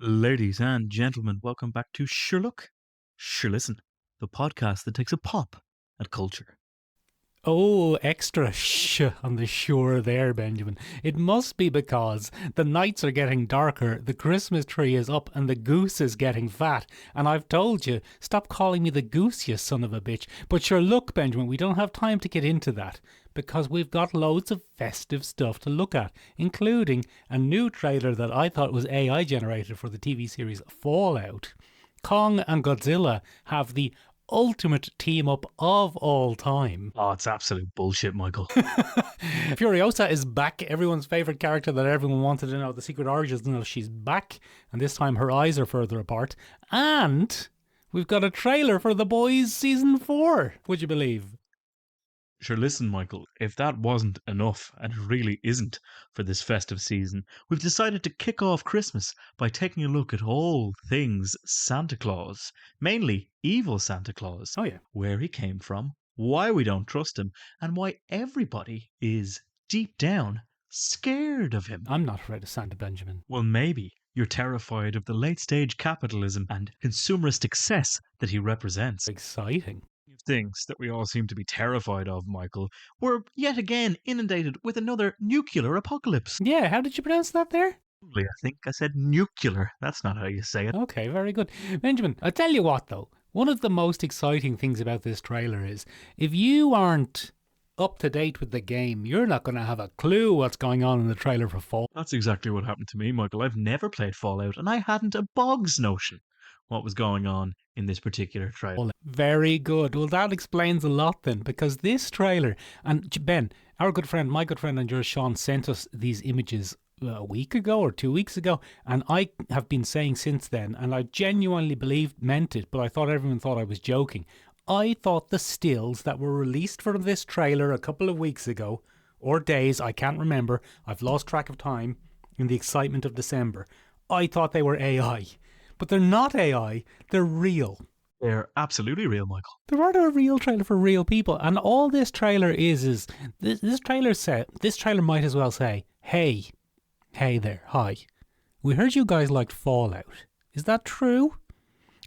Ladies and gentlemen, welcome back to Sure Look, Sure Listen, the podcast that takes a pop at culture. Oh, extra on the shore there, Benjamin. It must be because the nights are getting darker, the Christmas tree is up, and the goose is getting fat. And I've told you, stop calling me the goose, you son of a bitch. But sure, look, Benjamin, we don't have time to get into that because we've got loads of festive stuff to look at, including a new trailer that I thought was AI generated for the TV series Fallout. Kong and Godzilla have the ultimate team up of all time. Oh, it's absolute bullshit, Michael. Furiosa is back, everyone's favourite character that everyone wanted to know the secret origins. No, she's back, and this time her eyes are further apart. And we've got a trailer for The Boys Season 4, would you believe? Sure, listen, Michael, if that wasn't enough, and it really isn't for this festive season, we've decided to kick off Christmas by taking a look at all things Santa Claus, mainly evil Santa Claus. Oh yeah. Where he came from, why we don't trust him, and why everybody is, deep down, scared of him. I'm not afraid of Santa, Benjamin. Well, maybe you're terrified of the late-stage capitalism and consumerist excess that he represents. Exciting. Things that we all seem to be terrified of, Michael, we're yet again inundated with another nuclear apocalypse. Yeah, how did you pronounce that there? I think I said nuclear. That's not how you say it. Okay, very good. Benjamin, I'll tell you what though, one of the most exciting things about this trailer is if you aren't up to date with the game, you're not going to have a clue what's going on in the trailer for Fallout. That's exactly what happened to me, Michael. I've never played Fallout, and I hadn't a bog's notion what was going on in this particular trailer. Very good. Well, that explains a lot then, because this trailer, and Ben, our good friend, my good friend and yours, Sean, sent us these images a week ago or 2 weeks ago, and I have been saying since then, and I genuinely meant it, but I thought everyone thought I was joking. I thought the stills that were released from this trailer a couple of weeks ago, or days, I can't remember, I've lost track of time in the excitement of December, I thought they were AI. But they're not AI, they're real. They're absolutely real, Michael. There are a real trailer for real people, and all this trailer is this trailer might as well say, hey there, hi. We heard you guys liked Fallout. Is that true?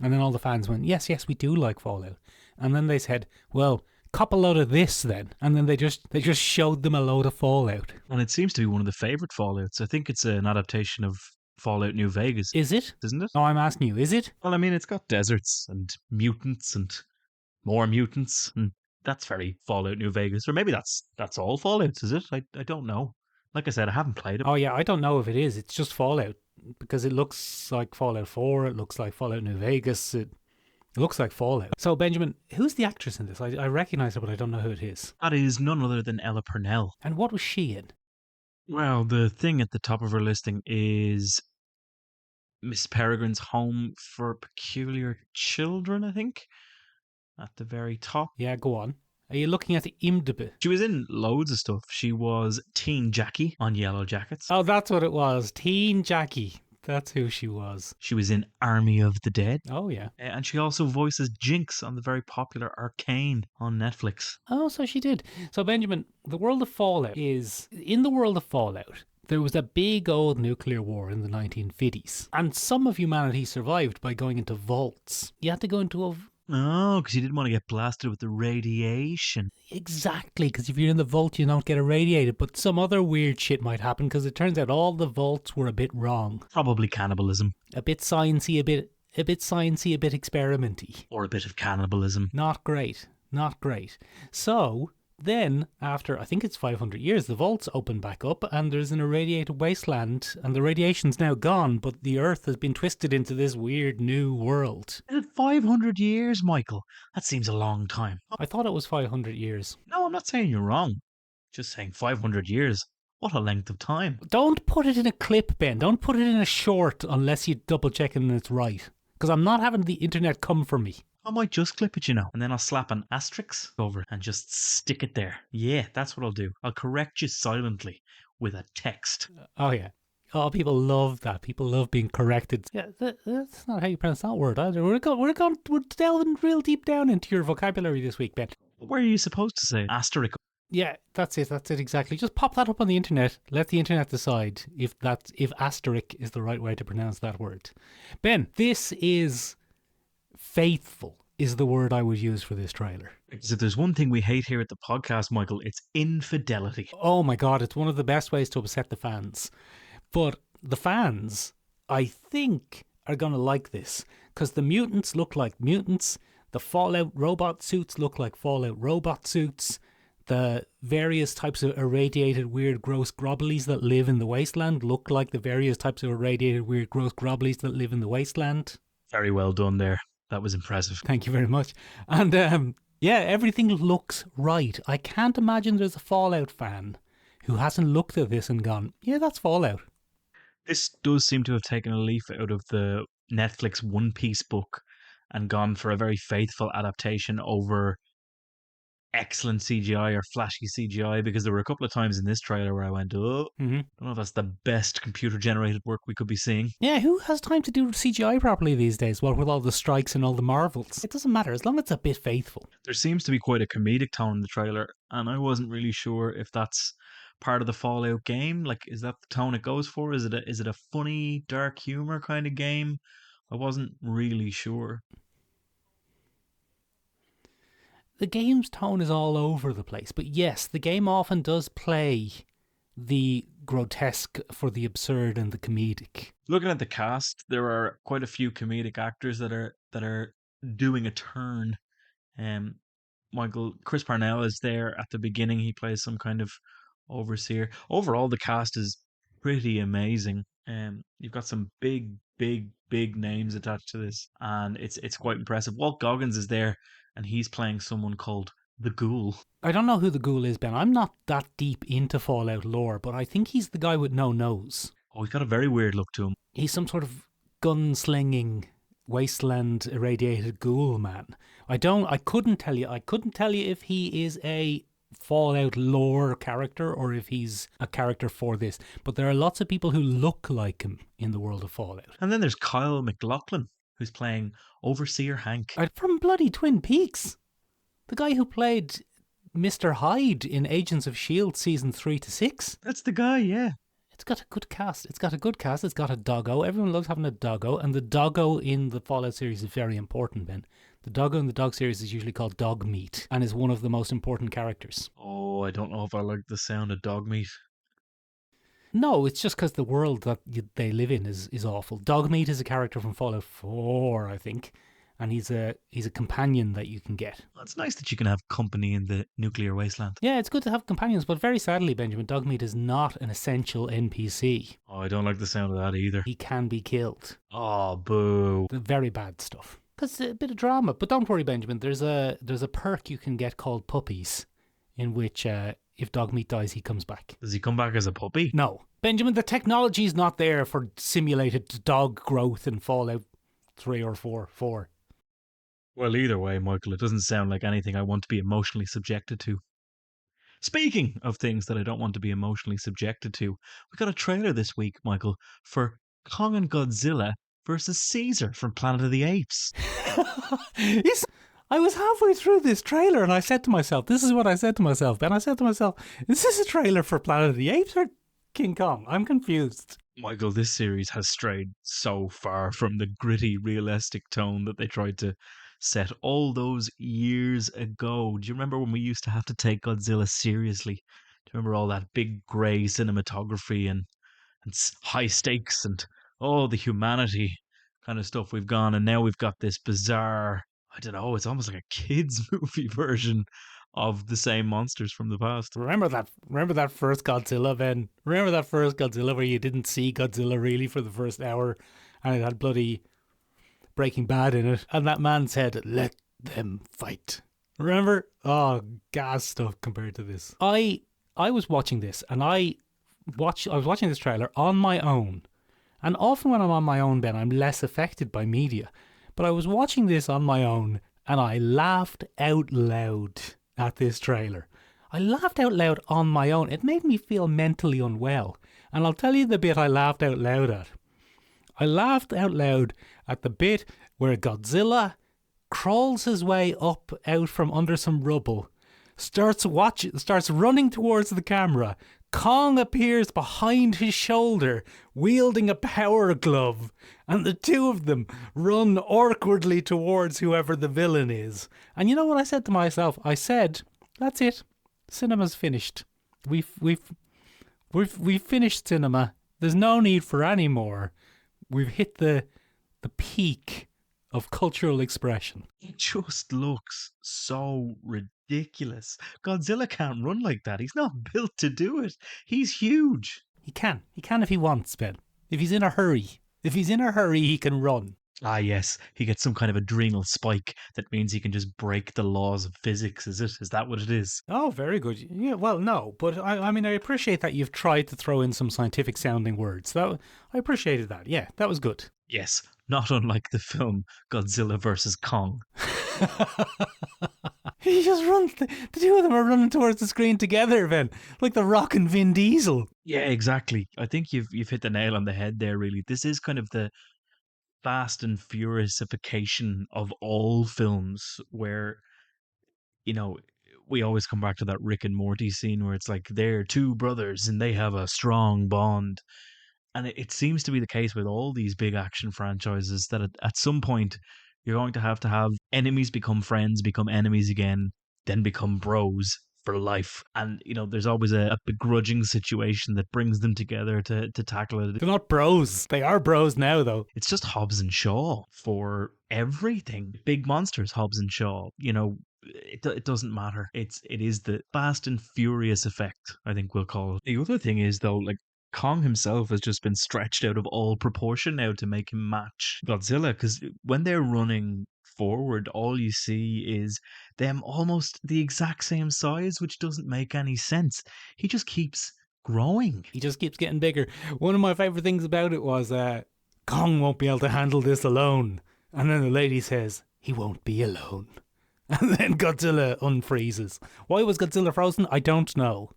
And then all the fans went, yes, we do like Fallout. And then they said, well, cop a load of this then. And then they just showed them a load of Fallout. And it seems to be one of the favourite Fallouts. I think it's an adaptation of Fallout New Vegas. Is it? Isn't it? No, I'm asking you, is it? Well, I mean, it's got deserts and mutants and more mutants, and that's very Fallout New Vegas. Or maybe that's all Fallouts, is it? I don't know. Like I said, I haven't played it. Oh yeah, I don't know if it is. It's just Fallout, because it looks like Fallout 4, it looks like Fallout New Vegas, it looks like Fallout. So Benjamin, who's the actress in this? I recognise her, but I don't know who it is. That is none other than Ella Purnell. And what was she in? Well, the thing at the top of her listing is Miss Peregrine's Home for Peculiar Children, I think, at the very top. Yeah, go on. Are you looking at the IMDb? She was in loads of stuff. She was Teen Jackie on Yellow Jackets. Oh, that's what it was. Teen Jackie. That's who she was. She was in Army of the Dead. Oh, yeah. And she also voices Jinx on the very popular Arcane on Netflix. Oh, so she did. So, Benjamin, the world of Fallout is... In the world of Fallout, there was a big old nuclear war in the 1950s. And some of humanity survived by going into vaults. You had to go into a... Oh, because you didn't want to get blasted with the radiation. Exactly, because if you're in the vault, you don't get irradiated. But some other weird shit might happen, because it turns out all the vaults were a bit wrong. Probably cannibalism. A bit sciencey, a bit sciencey, a bit experimenty. Or a bit of cannibalism. Not great. Not great. So... Then, after, I think it's 500 years, the vaults open back up and there's an irradiated wasteland and the radiation's now gone, but the Earth has been twisted into this weird new world. Is it 500 years, Michael? That seems a long time. I thought it was 500 years. No, I'm not saying you're wrong. Just saying 500 years. What a length of time. Don't put it in a clip, Ben. Don't put it in a short unless you double check it and it's right. Because I'm not having the internet come for me. I might just clip it, and then I'll slap an asterisk over it and just stick it there. Yeah, that's what I'll do. I'll correct you silently with a text. Oh, yeah. Oh, people love that. People love being corrected. Yeah, that's not how you pronounce that word either. We're delving real deep down into your vocabulary this week, Ben. Where are you supposed to say asterisk? Yeah, that's it. That's it exactly. Just pop that up on the internet. Let the internet decide if asterisk is the right way to pronounce that word. Ben, this is faithful is the word I would use for this trailer. Because if there's one thing we hate here at the podcast, Michael, it's infidelity. Oh my god, it's one of the best ways to upset the fans. But the fans, I think, are going to like this because the mutants look like mutants. The Fallout robot suits look like Fallout robot suits. The various types of irradiated, weird, gross grobblies that live in the wasteland look like the various types of irradiated, weird, gross grobblies that live in the wasteland. Very well done there. That was impressive. Thank you very much. And yeah, everything looks right. I can't imagine there's a Fallout fan who hasn't looked at this and gone, yeah, that's Fallout. This does seem to have taken a leaf out of the Netflix One Piece book and gone for a very faithful adaptation over excellent CGI or flashy CGI, because there were a couple of times in this trailer where I went, oh, I don't know if that's the best computer generated work we could be seeing. Yeah, who has time to do CGI properly these days? Well, with all the strikes and all the Marvels. It doesn't matter as long as it's a bit faithful. There seems to be quite a comedic tone in the trailer, and I wasn't really sure if that's part of the Fallout game. Like, is that the tone it goes for? Is it a funny, dark humor kind of game? I wasn't really sure. The game's tone is all over the place, but yes, the game often does play the grotesque for the absurd and the comedic. Looking at the cast, there are quite a few comedic actors that are doing a turn. Michael Chris Parnell is there at the beginning. He plays some kind of overseer. Overall, the cast is pretty amazing. You've got some big names attached to this, and it's quite impressive. Walt Goggins is there, and he's playing someone called the Ghoul. I don't know who the ghoul is, Ben. I'm not that deep into Fallout lore, but I think he's the guy with no nose. Oh, he's got a very weird look to him. He's some sort of gunslinging wasteland irradiated ghoul man. I couldn't tell you. I couldn't tell you if he is a Fallout lore character or if he's a character for this. But there are lots of people who look like him in the world of Fallout. And then there's Kyle MacLachlan, who's playing Overseer Hank. From bloody Twin Peaks. The guy who played Mr. Hyde in Agents of S.H.I.E.L.D. season 3 to 6. That's the guy, yeah. It's got a good cast. It's got a doggo. Everyone loves having a doggo. And the doggo in the Fallout series is very important, Ben. The doggo in the dog series is usually called dog meat and is one of the most important characters. Oh, I don't know if I like the sound of dog meat. No, it's just because the world that they live in is awful. Dogmeat is a character from Fallout 4, I think, and he's a companion that you can get. Well, it's nice that you can have company in the nuclear wasteland. Yeah, it's good to have companions, but very sadly, Benjamin, Dogmeat is not an essential NPC. Oh, I don't like the sound of that either. He can be killed. Oh, boo. The very bad stuff. Because it's a bit of drama. But don't worry, Benjamin, there's a perk you can get called puppies, in which if Dogmeat dies, he comes back. Does he come back as a puppy? No. Benjamin, the technology is not there for simulated dog growth in Fallout 3 or 4. Well, either way, Michael, it doesn't sound like anything I want to be emotionally subjected to. Speaking of things that I don't want to be emotionally subjected to, we got a trailer this week, Michael, for Kong and Godzilla versus Caesar from Planet of the Apes. I was halfway through this trailer and I said to myself, this is what I said to myself, Ben. I said to myself, is this a trailer for Planet of the Apes or King Kong? I'm confused. Michael, this series has strayed so far from the gritty, realistic tone that they tried to set all those years ago. Do you remember when we used to have to take Godzilla seriously? Do you remember all that big grey cinematography and high stakes and all the humanity kind of stuff we've gone, and now we've got this bizarre, I don't know, it's almost like a kids movie version of the same monsters from the past. Remember that first Godzilla, Ben? Remember that first Godzilla where you didn't see Godzilla really for the first hour and it had bloody Breaking Bad in it, and that man said, let them fight. Remember? Oh, gas stuff compared to this. I was watching this and I was watching this trailer on my own. And often when I'm on my own, Ben, I'm less affected by media. But I was watching this on my own and I laughed out loud at this trailer. I laughed out loud on my own. It made me feel mentally unwell. And I'll tell you the bit I laughed out loud at. I laughed out loud at the bit where Godzilla crawls his way up out from under some rubble, starts running towards the camera. Kong appears behind his shoulder, wielding a power glove, and the two of them run awkwardly towards whoever the villain is. And you know what I said to myself? I said, "That's it. Cinema's finished. We've finished cinema. There's no need for any more. We've hit the peak of cultural expression." It just looks so ridiculous. Godzilla can't run like that. He's not built to do it. He's huge. He can. He can if he wants, Ben. If he's in a hurry. If he's in a hurry, he can run. Ah, yes, he gets some kind of adrenal spike that means he can just break the laws of physics, is it? Is that what it is? Oh, very good. Yeah, well, no, but I mean, I appreciate that you've tried to throw in some scientific sounding words. I appreciated that. Yeah, that was good. Yes, not unlike the film Godzilla vs. Kong. He just runs. The two of them are running towards the screen together, Ben, like The Rock and Vin Diesel. Yeah, exactly. I think you've hit the nail on the head there, really. This is kind of the fast and furiousification of all films where, you know, we always come back to that Rick and Morty scene where it's like they're two brothers and they have a strong bond. And it seems to be the case with all these big action franchises that at some point you're going to have enemies become friends, become enemies again, then become bros for life. And, there's always a begrudging situation that brings them together to tackle it. They're not bros. They are bros now, though. It's just Hobbs and Shaw for everything. Big monsters, Hobbs and Shaw. It doesn't matter. It is the fast and furious effect, I think we'll call it. The other thing is, though, like, Kong himself has just been stretched out of all proportion now to make him match Godzilla, because when they're running forward, all you see is them almost the exact same size, which doesn't make any sense. He just keeps growing. He just keeps getting bigger. One of my favourite things about it was Kong won't be able to handle this alone. And then the lady says, he won't be alone. And then Godzilla unfreezes. Why was Godzilla frozen? I don't know.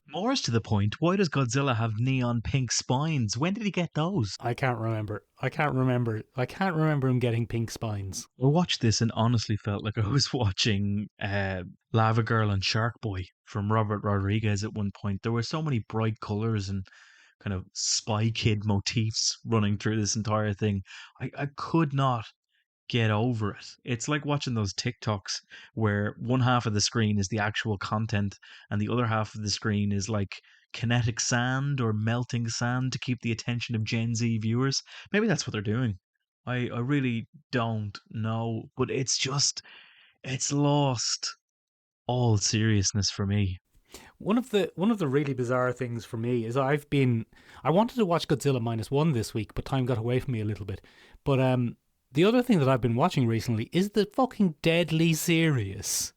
More to the point, why does Godzilla have neon pink spines? When did he get those? I can't remember. I can't remember him getting pink spines. I watched this and honestly felt like I was watching Lava Girl and Shark Boy from Robert Rodriguez at one point. There were so many bright colours and kind of Spy Kid motifs running through this entire thing. I could not get over it. It's like watching those TikToks where one half of the screen is the actual content and the other half of the screen is like kinetic sand or melting sand to keep the attention of Gen Z viewers. Maybe that's what they're doing. I really don't know, but it's lost all seriousness for me. One of the really bizarre things for me is I wanted to watch Godzilla -1 this week, but time got away from me a little bit. But the other thing that I've been watching recently is the fucking deadly serious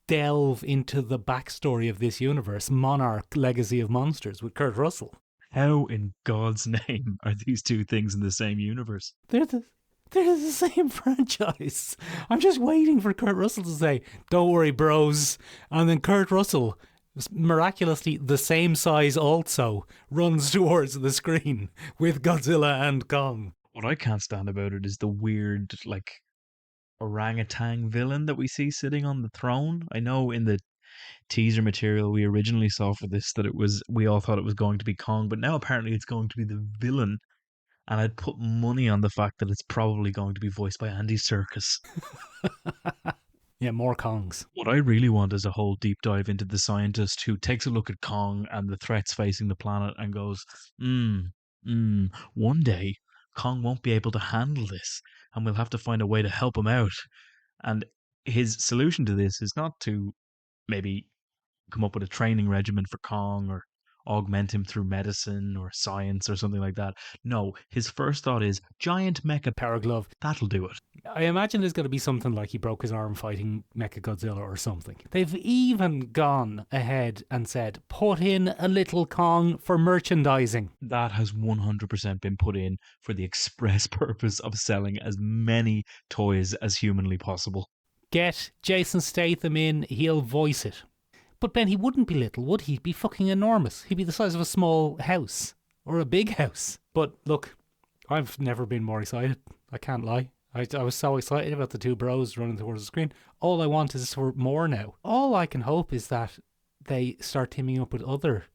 delve into the backstory of this universe, Monarch: Legacy of Monsters with Kurt Russell. How in God's name are these two things in the same universe? They're the same franchise. I'm just waiting for Kurt Russell to say, "Don't worry, bros," and then Kurt Russell, miraculously the same size also, runs towards the screen with Godzilla and Kong. What I can't stand about it is the weird, like, orangutan villain that we see sitting on the throne. I know in the teaser material we originally saw for this that we all thought it was going to be Kong, but now apparently it's going to be the villain. And I'd put money on the fact that it's probably going to be voiced by Andy Serkis. Yeah, more Kongs. What I really want is a whole deep dive into the scientist who takes a look at Kong and the threats facing the planet and goes, one day Kong won't be able to handle this and we'll have to find a way to help him out. And his solution to this is not to maybe come up with a training regimen for Kong or augment him through medicine or science or something like that. No, his first thought is giant mecha Power glove. That'll do it. I imagine there's going to be something like he broke his arm fighting Mechagodzilla or something. They've even gone ahead and said, put in a little Kong for merchandising. That has 100% been put in for the express purpose of selling as many toys as humanly possible. Get Jason Statham in, he'll voice it. But Ben, he wouldn't be little, would he? He'd be fucking enormous. He'd be the size of a small house. Or a big house. But look, I've never been more excited. I can't lie. I was so excited about the two bros running towards the screen. All I want is for more now. All I can hope is that they start teaming up with other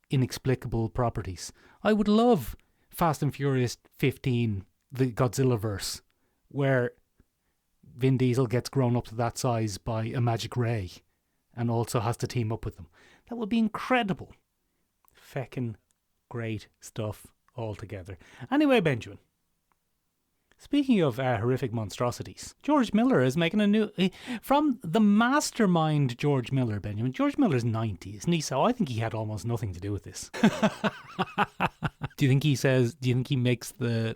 inexplicable properties. I would love Fast and Furious 15, the Godzilla verse, where Vin Diesel gets grown up to that size by a magic ray and also has to team up with them. That would be incredible. Feckin' great stuff altogether. Anyway, Benjamin, speaking of horrific monstrosities, George Miller is making a new... From the mastermind George Miller, Benjamin. George Miller's 90, isn't he? So I think he had almost nothing to do with this. Do you think he makes the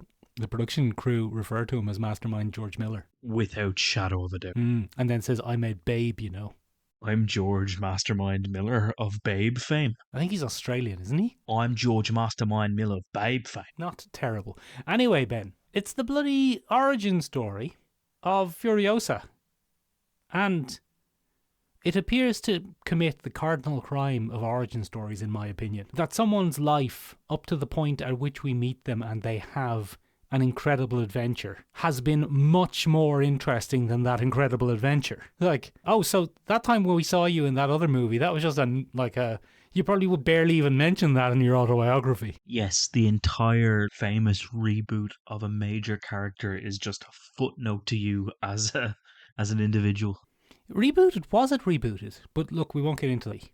production crew refer to him as Mastermind George Miller? Without shadow of a doubt. And then says, I made Babe, you know. I'm George Mastermind Miller of Babe fame. I think he's Australian, isn't he? I'm George Mastermind Miller of Babe fame. Not terrible. Anyway, Ben, it's the bloody origin story of Furiosa. And it appears to commit the cardinal crime of origin stories, in my opinion. That someone's life, up to the point at which we meet them and they have an incredible adventure, has been much more interesting than that incredible adventure. Like, oh, so that time when we saw you in that other movie, that was just you probably would barely even mention that in your autobiography. Yes, the entire famous reboot of a major character is just a footnote to you as an individual. Rebooted? Was it rebooted? But look, we won't get into it.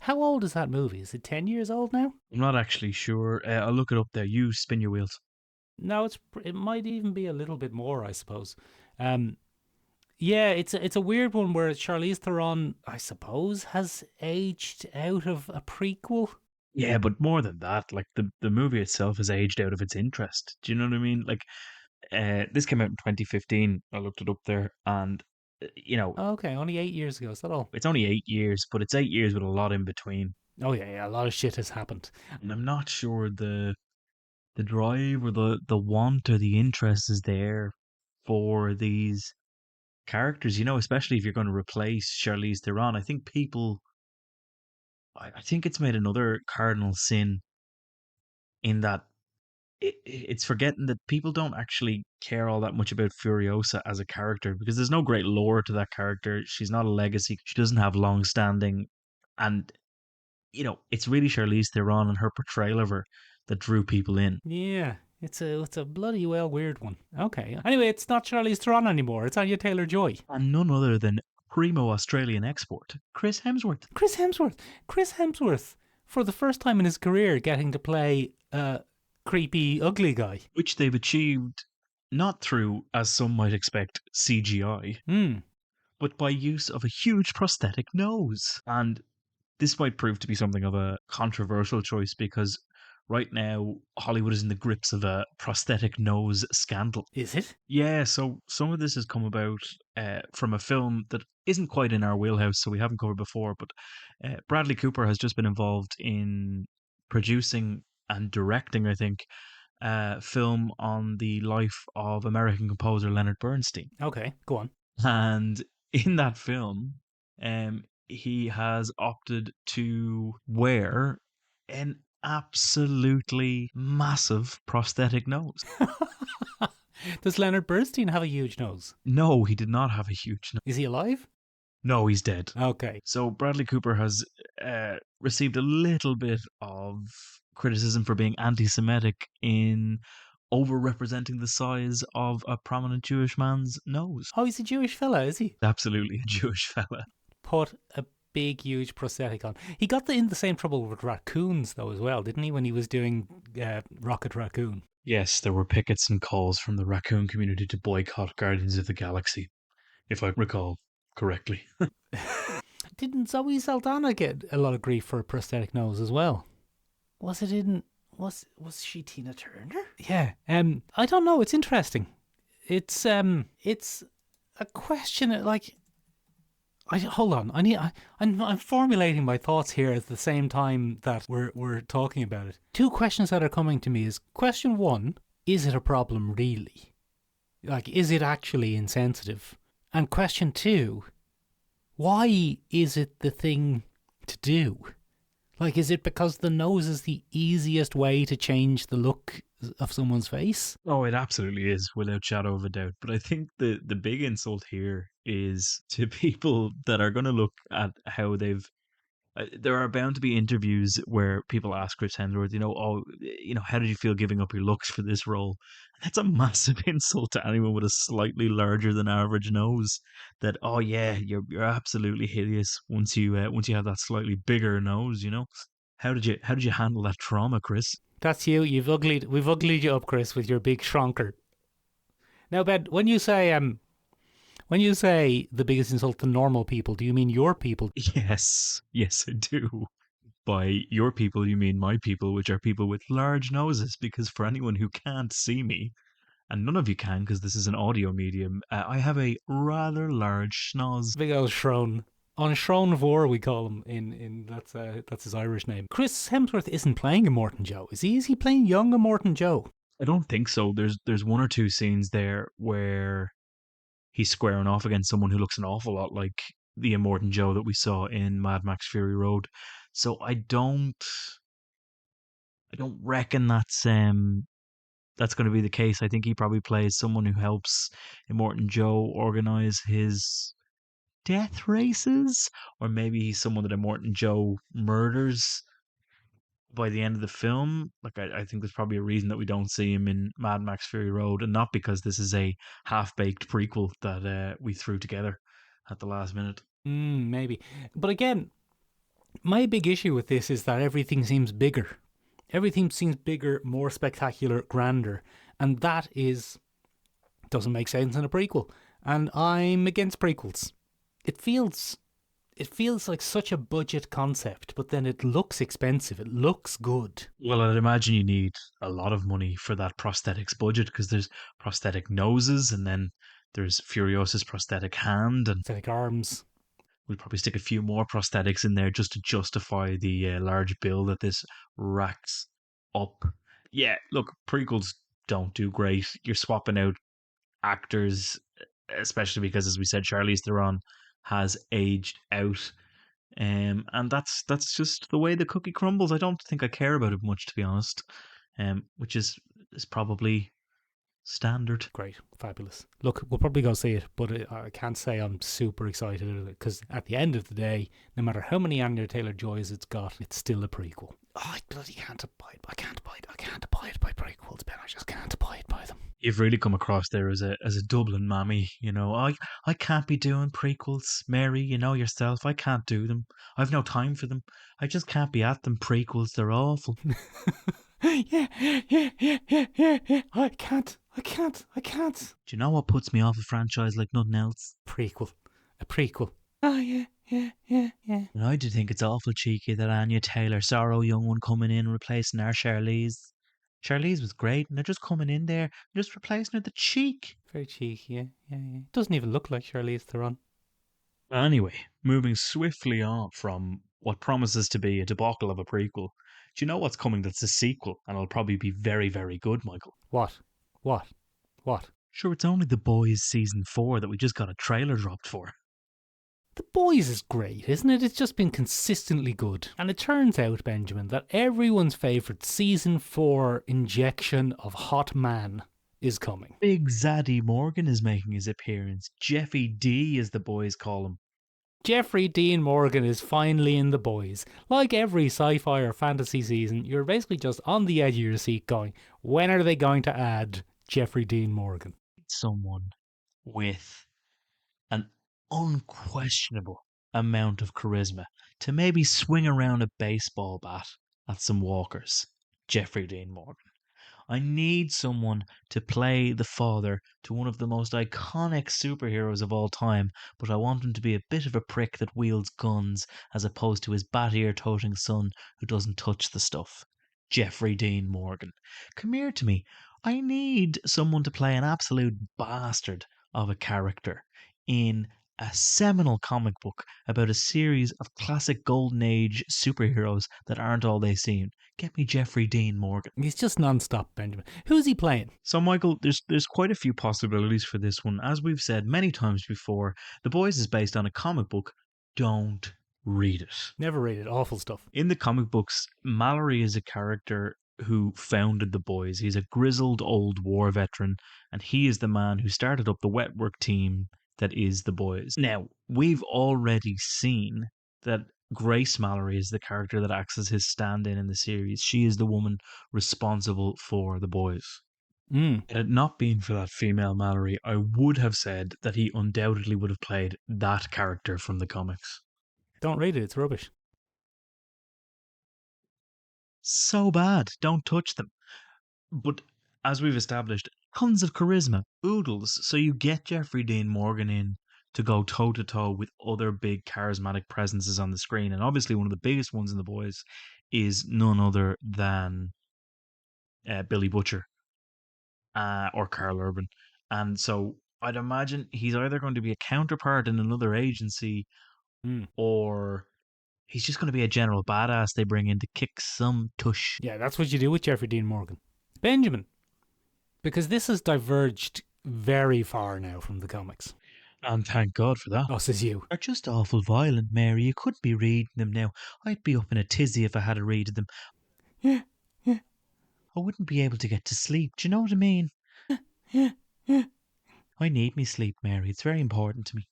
How old is that movie? Is it 10 years old now? I'm not actually sure. I'll look it up there. You spin your wheels. No, it might even be a little bit more, I suppose. Yeah, it's a weird one where Charlize Theron, I suppose, has aged out of a prequel. Yeah, but more than that, like the movie itself has aged out of its interest. Do you know what I mean? Like, this came out in 2015. I looked it up there, and Okay, only 8 years ago. Is that all? it's only 8 years, but it's 8 years with a lot in between. Oh yeah, a lot of shit has happened. And I'm not sure the drive or the want or the interest is there for these characters, especially if you're going to replace Charlize Theron. I think I think it's made another cardinal sin in that it's forgetting that people don't actually care all that much about Furiosa as a character because there's no great lore to that character. She's not a legacy. She doesn't have long standing. And, it's really Charlize Theron and her portrayal of her that drew people in. Yeah, it's a bloody well weird one. Okay. Anyway, it's not Charlize Theron anymore. It's Anya Taylor-Joy. And none other than primo Australian export, Chris Hemsworth. Chris Hemsworth, for the first time in his career, getting to play a creepy, ugly guy. Which they've achieved not through, as some might expect, CGI, but by use of a huge prosthetic nose. And this might prove to be something of a controversial choice because right now Hollywood is in the grips of a prosthetic nose scandal. Is it? Yeah, so some of this has come about from a film that isn't quite in our wheelhouse, so we haven't covered before, but Bradley Cooper has just been involved in producing and directing, I think, a film on the life of American composer Leonard Bernstein. Okay, go on. And in that film, he has opted to wear an absolutely massive prosthetic nose. Does Leonard Bernstein have a huge nose? No, he did not have a huge nose. Is he alive? No, he's dead. Okay. So Bradley Cooper has received a little bit of criticism for being anti-Semitic in over-representing the size of a prominent Jewish man's nose. Oh, he's a Jewish fella, is he? Absolutely a Jewish fella. Put a big, huge prosthetic on. He got in the same trouble with raccoons, though, as well, didn't he, when he was doing Rocket Raccoon? Yes, there were pickets and calls from the raccoon community to boycott Guardians of the Galaxy, if I recall correctly. Didn't Zoe Saldana get a lot of grief for a prosthetic nose as well? Was she Tina Turner? Yeah. I don't know. It's interesting. It's a question like. Hold on. I'm formulating my thoughts here at the same time that we're talking about it. Two questions that are coming to me is question one: is it a problem really? Like, is it actually insensitive? And question two: why is it the thing to do? Like, is it because the nose is the easiest way to change the look of someone's face. Oh, it absolutely is, without shadow of a doubt. But I think the big insult here is to people that are going to look at how they've. There are bound to be interviews where people ask Chris Hemsworth, how did you feel giving up your looks for this role? That's a massive insult to anyone with a slightly larger than average nose. That, oh yeah, you're absolutely hideous once you have that slightly bigger nose. How did you handle that trauma, Chris? That's you. We've uglied you up, Chris, with your big shronker. Now, Ben, when you say the biggest insult to normal people, do you mean your people? Yes, I do. By your people, you mean my people, which are people with large noses. Because for anyone who can't see me, and none of you can because this is an audio medium, I have a rather large schnoz. Big old Shron. On Shron Vor, we call him. In that's his Irish name. Chris Hemsworth isn't playing Immortan Joe, is he? Is he playing young Immortan Joe? I don't think so. There's one or two scenes there where he's squaring off against someone who looks an awful lot like the Immortan Joe that we saw in Mad Max Fury Road. So I don't reckon that's going to be the case. I think he probably plays someone who helps Immortan Joe organize his death races, or maybe he's someone that Immortan Joe murders by the end of the film. Like, I think there's probably a reason that we don't see him in Mad Max Fury Road, and not because this is a half-baked prequel that we threw together at the last minute. Maybe. But again, my big issue with this is that everything seems bigger. Everything seems bigger, more spectacular, grander. And that doesn't make sense in a prequel. And I'm against prequels. It feels like such a budget concept, but then it looks expensive. It looks good. Well, I'd imagine you need a lot of money for that prosthetics budget, because there's prosthetic noses, and then there's Furiosa's prosthetic hand, and It's like arms. we'll probably stick a few more prosthetics in there just to justify the large bill that this racks up. Yeah, look, prequels don't do great. You're swapping out actors, especially because, as we said, Charlize Theron has aged out. And that's just the way the cookie crumbles. I don't think I care about it much, to be honest. Which is probably standard. Great, fabulous. Look, we'll probably go see it, but I can't say I'm super excited about it because at the end of the day, no matter how many Anya Taylor-Joys it's got, it's still a prequel. Oh, I bloody can't abide. I can't abide by prequels, Ben. I just can't abide by them. You've really come across there as a Dublin mammy. I can't be doing prequels, Mary. You know yourself. I can't do them. I've no time for them. I just can't be at them. Prequels, they're awful. yeah. I can't. Do you know what puts me off a franchise like nothing else? Prequel. A prequel. Oh, yeah. And I do think it's awful cheeky that Anya Taylor, sorrow young one, coming in and replacing our Charlize. Charlize was great, and they're just coming in there and just replacing her. The cheek. Very cheeky, yeah. Doesn't even look like Charlize Theron. Anyway, moving swiftly on from what promises to be a debacle of a prequel. Do you know what's coming that's a sequel, and it'll probably be very, very good, Michael? What? Sure, it's only The Boys Season 4 that we just got a trailer dropped for. The Boys is great, isn't it? It's just been consistently good. And it turns out, Benjamin, that everyone's favourite Season 4 injection of hot man is coming. Big Zaddy Morgan is making his appearance. Jeffy D, as the boys call him. Jeffrey Dean Morgan is finally in The Boys. Like every sci-fi or fantasy season, you're basically just on the edge of your seat going, when are they going to add Jeffrey Dean Morgan? Someone with an unquestionable amount of charisma to maybe swing around a baseball bat at some walkers. Jeffrey Dean Morgan. I need someone to play the father to one of the most iconic superheroes of all time, but I want him to be a bit of a prick that wields guns as opposed to his bat-ear-toting son who doesn't touch the stuff. Jeffrey Dean Morgan. Come here to me. I need someone to play an absolute bastard of a character in a seminal comic book about a series of classic golden age superheroes that aren't all they seem. Get me Jeffrey Dean Morgan. He's just non-stop, Benjamin. Who's he playing? So, Michael, there's quite a few possibilities for this one. As we've said many times before, The Boys is based on a comic book. Don't read it. Never read it. Awful stuff. In the comic books, Mallory is a character who founded the boys. He's a grizzled old war veteran, and he is the man who started up the wetwork team that is the boys. Now, we've already seen that Grace Mallory is the character that acts as his stand in the series. She is the woman responsible for the boys. Mm. Had it not been for that female Mallory, I would have said that he undoubtedly would have played that character from the comics. Don't read it, it's rubbish. So bad, don't touch them. But as we've established, tons of charisma, oodles. So you get Jeffrey Dean Morgan in to go toe to toe with other big charismatic presences on the screen. And obviously, one of the biggest ones in the boys is none other than Billy Butcher or Carl Urban. And so I'd imagine he's either going to be a counterpart in another agency Mm. or he's just going to be a general badass they bring in to kick some tush. Yeah, that's what you do with Jeffrey Dean Morgan. Benjamin, because this has diverged very far now from the comics. And thank God for that. Oh, says you. They're just awful violent, Mary. You couldn't be reading them now. I'd be up in a tizzy if I had to read them. Yeah, yeah, I wouldn't be able to get to sleep. Do you know what I mean? yeah, yeah. I need me sleep, Mary. It's very important to me.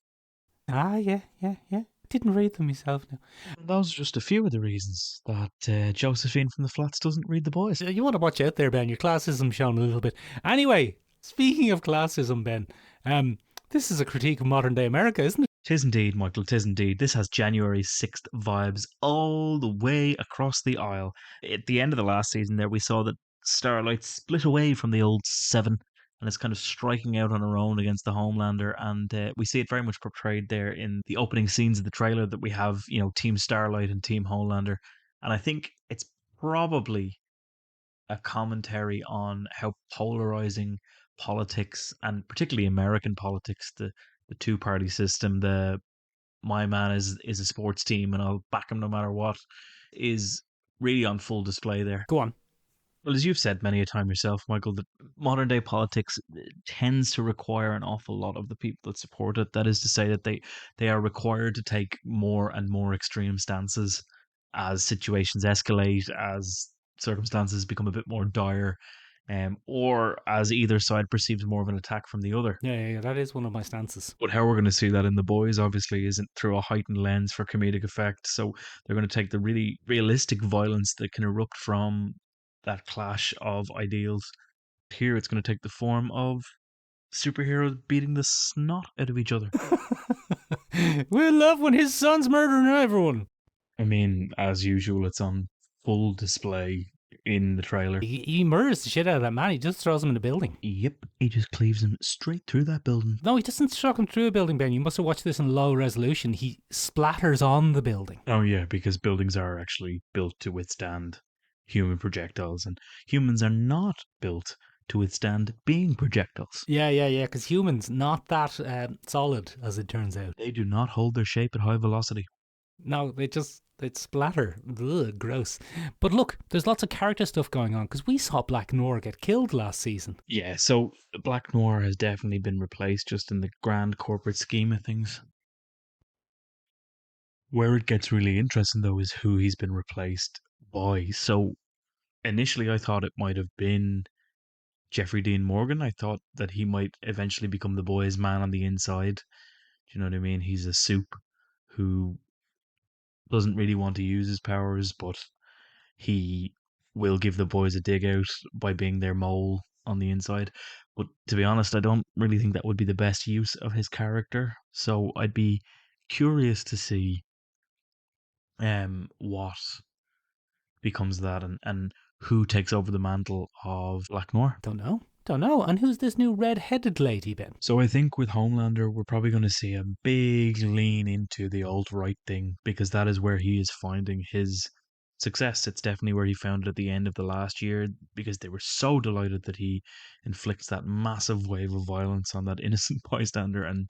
Ah, yeah, yeah, yeah. Didn't read them myself now. And those are just a few of the reasons that Josephine from the flats doesn't read the boys. You want to watch out there, Ben. Your classism's shown a little bit. Anyway, speaking of classism, Ben, this is a critique of modern day America, isn't it? Tis indeed, Michael, tis indeed. This has January 6th vibes all the way across the aisle. At the end of the last season there, we saw that Starlight split away from the old Seven and is kind of striking out on her own against the Homelander. And we see it very much portrayed there in the opening scenes of the trailer that we have, Team Starlight and Team Homelander. And I think it's probably a commentary on how polarizing politics and particularly American politics, the two party system, the my man is a sports team and I'll back him no matter what, is really on full display there. Go on. Well, as you've said many a time yourself, Michael, that modern day politics tends to require an awful lot of the people that support it. That is to say that they are required to take more and more extreme stances as situations escalate, as circumstances become a bit more dire, or as either side perceives more of an attack from the other. Yeah, yeah, yeah. That is one of my stances. But how we're going to see that in the boys, obviously, isn't through a heightened lens for comedic effect. So they're going to take the really realistic violence that can erupt from that clash of ideals. Here, it's going to take the form of superheroes beating the snot out of each other. We love when his son's murdering everyone. I mean, as usual, it's on full display in the trailer. He murders the shit out of that man. He just throws him in the building. Yep, he just cleaves him straight through that building. No, he doesn't shock him through a building, Ben. You must have watched this in low resolution. He splatters on the building. Oh, yeah, because buildings are actually built to withstand human projectiles, and humans are not built to withstand being projectiles. Yeah, yeah, yeah. Because humans not that solid, as it turns out. They do not hold their shape at high velocity. No, they'd splatter. Ugh, gross. But look, there's lots of character stuff going on because we saw Black Noir get killed last season. Yeah, so Black Noir has definitely been replaced just in the grand corporate scheme of things. Where it gets really interesting, though, is who he's been replaced by. So initially, I thought it might have been Jeffrey Dean Morgan. I thought that he might eventually become the boys' man on the inside. Do you know what I mean? He's a soup who doesn't really want to use his powers, but he will give the boys a dig out by being their mole on the inside. But to be honest, I don't really think that would be the best use of his character. So I'd be curious to see what becomes that and who takes over the mantle of Black Noir. Don't know. Don't know. And who's this new red-headed lady, Ben? So I think with Homelander, we're probably going to see a big lean into the alt-right thing because that is where he is finding his success. It's definitely where he found it at the end of the last year because they were so delighted that he inflicts that massive wave of violence on that innocent bystander and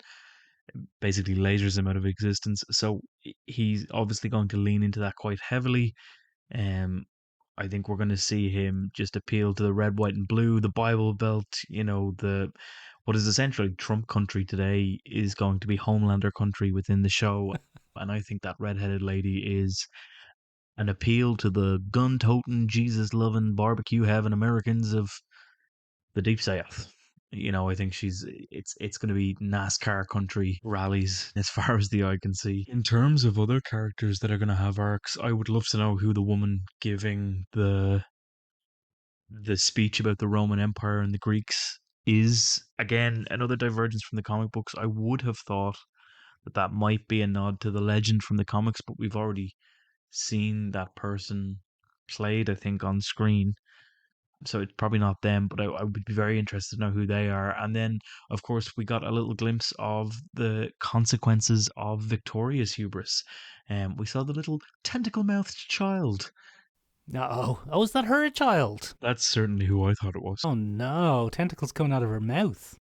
basically lasers him out of existence. So he's obviously going to lean into that quite heavily. I think we're going to see him just appeal to the red, white, and blue, the Bible Belt. The what is essentially Trump country today is going to be Homelander country within the show, and I think that redheaded lady is an appeal to the gun-toting, Jesus-loving, barbecue-having Americans of the Deep South. I think it's going to be NASCAR country rallies as far as the eye can see. In terms of other characters that are going to have arcs, I would love to know who the woman giving the speech about the Roman Empire and the Greeks is. Again, another divergence from the comic books. I would have thought that might be a nod to the legend from the comics, but we've already seen that person played, I think, on screen. So it's probably not them, but I would be very interested to know who they are. And then, of course, we got a little glimpse of the consequences of Victoria's hubris. We saw the little tentacle-mouthed child. Oh, is that her child? That's certainly who I thought it was. Oh no, tentacles coming out of her mouth.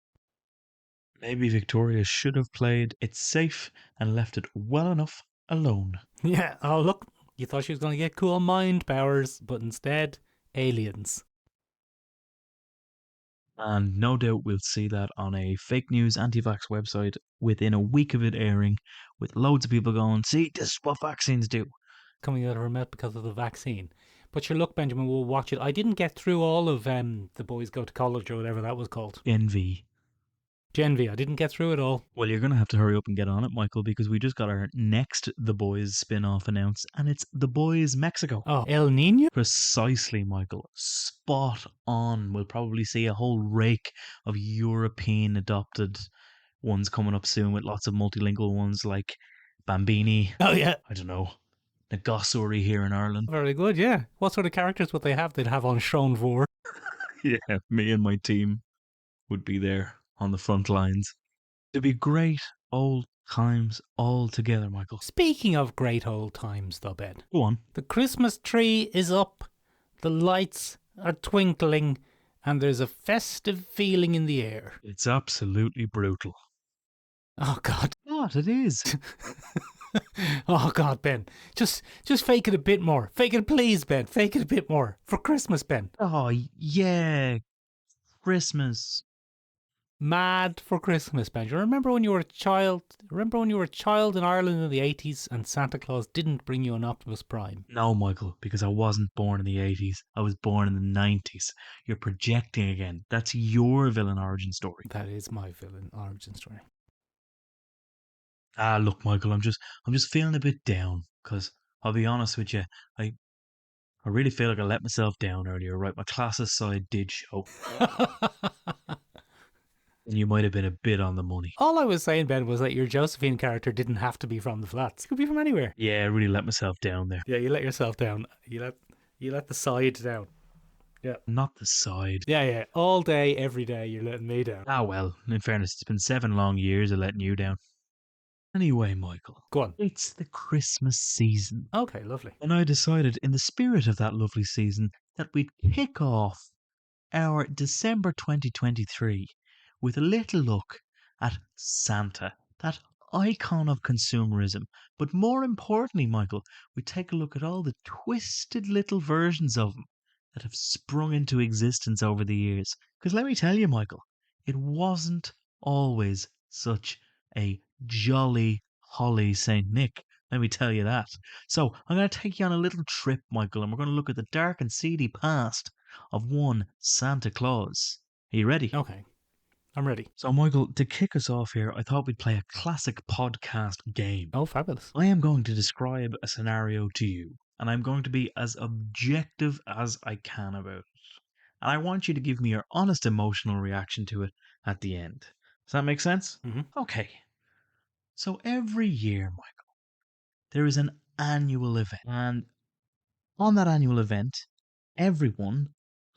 Maybe Victoria should have played it safe and left it well enough alone. Yeah, oh look, you thought she was going to get cool mind powers, but instead, aliens. And no doubt we'll see that on a fake news anti-vax website within a week of it airing, with loads of people going, see, this is what vaccines do. Coming out of her mouth because of the vaccine. But sure, look, Benjamin, we'll watch it. I didn't get through all of The Boys Go to College or whatever that was called. Envy. Gen V, I didn't get through it all. Well, you're going to have to hurry up and get on it, Michael, because we just got our next The Boys spin-off announced, and it's The Boys Mexico. Oh, El Nino? Precisely, Michael. Spot on. We'll probably see a whole rake of European adopted ones coming up soon, with lots of multilingual ones like Bambini. Oh, yeah. I don't know. Nagosuri here in Ireland. Very good, yeah. What sort of characters would they have? They'd have on Sean Vor. Yeah, me and my team would be there on the front lines. It'd be great old times all together, Michael. Speaking of great old times, though, Ben. Go on. The Christmas tree is up, the lights are twinkling, and there's a festive feeling in the air. It's absolutely brutal. Oh, God. What? It is. Oh, God, Ben. Just fake it a bit more. Fake it, please, Ben. Fake it a bit more. For Christmas, Ben. Oh, yeah. Christmas. Mad for Christmas, Ben. You remember when you were a child? Remember when you were a child in Ireland in the 80s and Santa Claus didn't bring you an Optimus Prime? No, Michael, because I wasn't born in the 80s. I was born in the 90s. You're projecting again. That's your villain origin story. That is my villain origin story. Ah, look, Michael, I'm just feeling a bit down, because I'll be honest with you, I really feel like I let myself down earlier, right? My classes side did show. And you might have been a bit on the money. All I was saying, Ben, was that your Josephine character didn't have to be from the flats. It could be from anywhere. Yeah, I really let myself down there. Yeah, you let yourself down. You let the side down. Yeah. Not the side. Yeah. All day, every day, you're letting me down. Ah, well, in fairness, it's been 7 long years of letting you down. Anyway, Michael. Go on. It's the Christmas season. Okay, lovely. And I decided, in the spirit of that lovely season, that we'd kick off our December 2023 with a little look at Santa, that icon of consumerism. But more importantly, Michael, we take a look at all the twisted little versions of him that have sprung into existence over the years. Because let me tell you, Michael, it wasn't always such a jolly holly Saint Nick. Let me tell you that. So I'm going to take you on a little trip, Michael, and we're going to look at the dark and seedy past of one Santa Claus. Are you ready? Okay, I'm ready. So, Michael, to kick us off here, I thought we'd play a classic podcast game. Oh, fabulous. I am going to describe a scenario to you, and I'm going to be as objective as I can about it. And I want you to give me your honest emotional reaction to it at the end. Does that make sense? Mm-hmm. Okay. So every year, Michael, there is an annual event. And on that annual event, everyone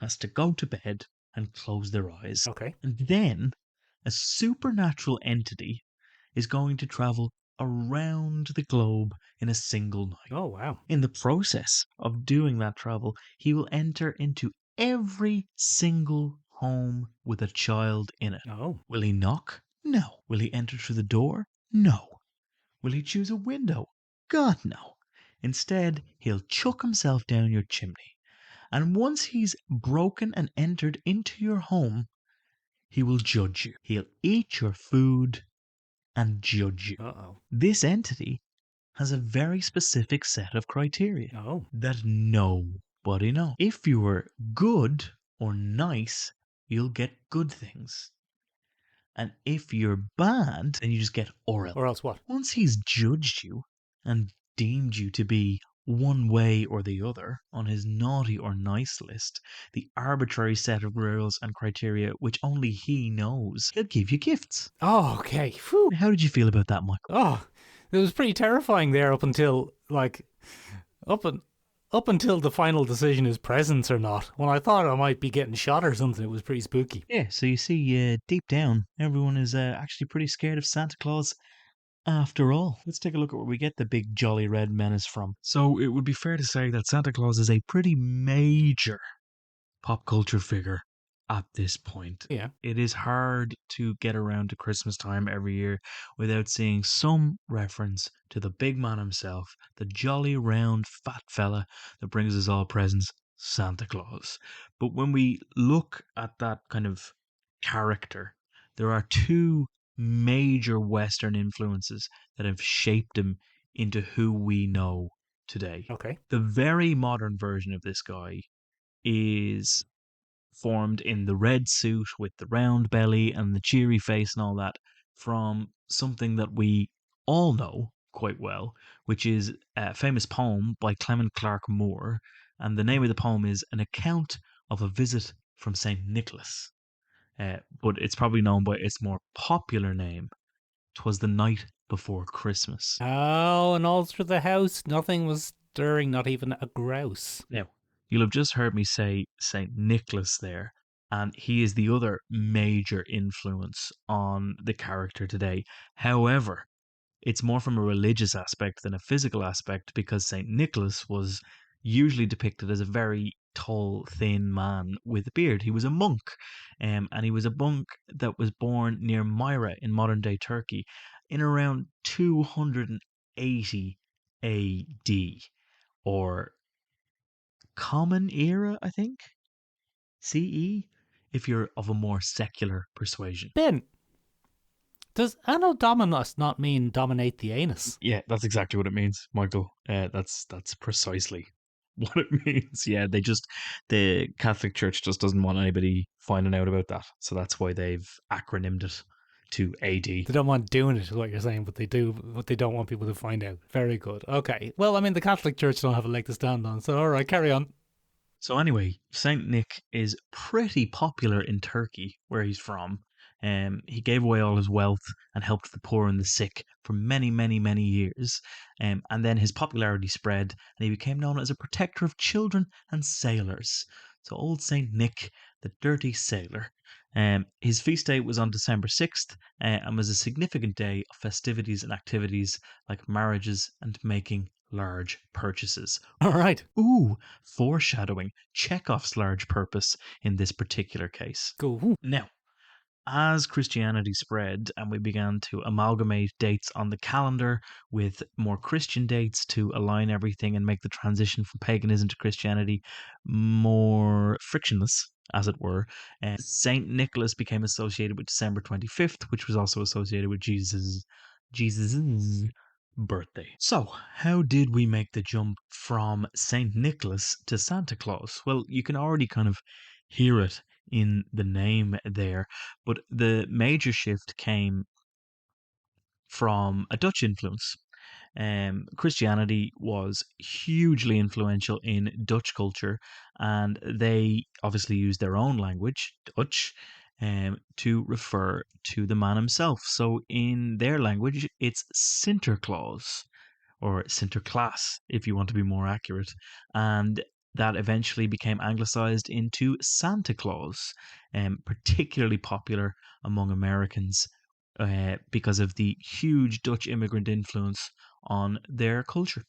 has to go to bed and close their eyes. Okay. And then a supernatural entity is going to travel around the globe in a single night. Oh, wow. In the process of doing that travel, he will enter into every single home with a child in it. Oh. Will he knock? No. Will he enter through the door? No. Will he choose a window? God, no. Instead, he'll chuck himself down your chimney. And once he's broken and entered into your home, he will judge you. He'll eat your food and judge you. Uh-oh. This entity has a very specific set of criteria Oh. that nobody knows. If you were good or nice, you'll get good things. And if you're bad, then you just get oral. Or else what? Once he's judged you and deemed you to be one way or the other on his naughty or nice list, the arbitrary set of rules and criteria which only he knows, he'll give you gifts. Oh, okay. Phew. How did you feel about that, Michael? Oh, it was pretty terrifying there up until up and up until the final decision is presents or not. When I thought I might be getting shot or something, it was pretty spooky. Yeah, so you see, deep down, everyone is actually pretty scared of Santa Claus after all. Let's take a look at where we get the big jolly red menace from. So it would be fair to say that Santa Claus is a pretty major pop culture figure at this point. Yeah. It is hard to get around to Christmas time every year without seeing some reference to the big man himself, the jolly round fat fella that brings us all presents, Santa Claus. But when we look at that kind of character, there are two major Western influences that have shaped him into who we know today. Okay. The very modern version of this guy is formed in the red suit with the round belly and the cheery face and all that from something that we all know quite well, which is a famous poem by Clement Clark Moore. And the name of the poem is An Account of a Visit from St. Nicholas. But it's probably known by its more popular name, 'Twas the Night Before Christmas. Oh, and all through the house, nothing was stirring, not even a grouse. Now, you'll have just heard me say St. Nicholas there, and he is the other major influence on the character today. However, it's more from a religious aspect than a physical aspect because St. Nicholas was usually depicted as a very tall, thin man with a beard. He was a monk, and he was a monk that was born near Myra in modern day Turkey in around 280 AD, or Common Era, I think, CE, if you're of a more secular persuasion. Ben, does anno dominus not mean dominate the anus? Yeah, that's exactly what it means, Michael. That's precisely what it means. Yeah, the Catholic Church just doesn't want anybody finding out about that, so that's why they've acronymed it to AD. They don't want doing it, is what you're saying, but they do, but they don't want people to find out. Very good. Okay. Well, I mean, the Catholic Church don't have a leg to stand on, so all right, carry on. So anyway, Saint Nick is pretty popular in Turkey, where he's from. He gave away all his wealth and helped the poor and the sick for many, many, many years. And then his popularity spread, and he became known as a protector of children and sailors. So old Saint Nick, the dirty sailor. His feast day was on December 6th, and was a significant day of festivities and activities like marriages and making large purchases. All right. Ooh, foreshadowing Chekhov's large purpose in this particular case. Cool. Now, as Christianity spread and we began to amalgamate dates on the calendar with more Christian dates to align everything and make the transition from paganism to Christianity more frictionless, as it were, Saint Nicholas became associated with December 25th, which was also associated with Jesus's birthday. So, how did we make the jump from Saint Nicholas to Santa Claus? Well, you can already kind of hear it in the name there, but the major shift came from a Dutch influence. Christianity was hugely influential in Dutch culture, and they obviously used their own language, Dutch, to refer to the man himself. So in their language, it's Sinterklaas, or Sinterklaas, if you want to be more accurate. And that eventually became anglicized into Santa Claus, particularly popular among Americans because of the huge Dutch immigrant influence on their culture,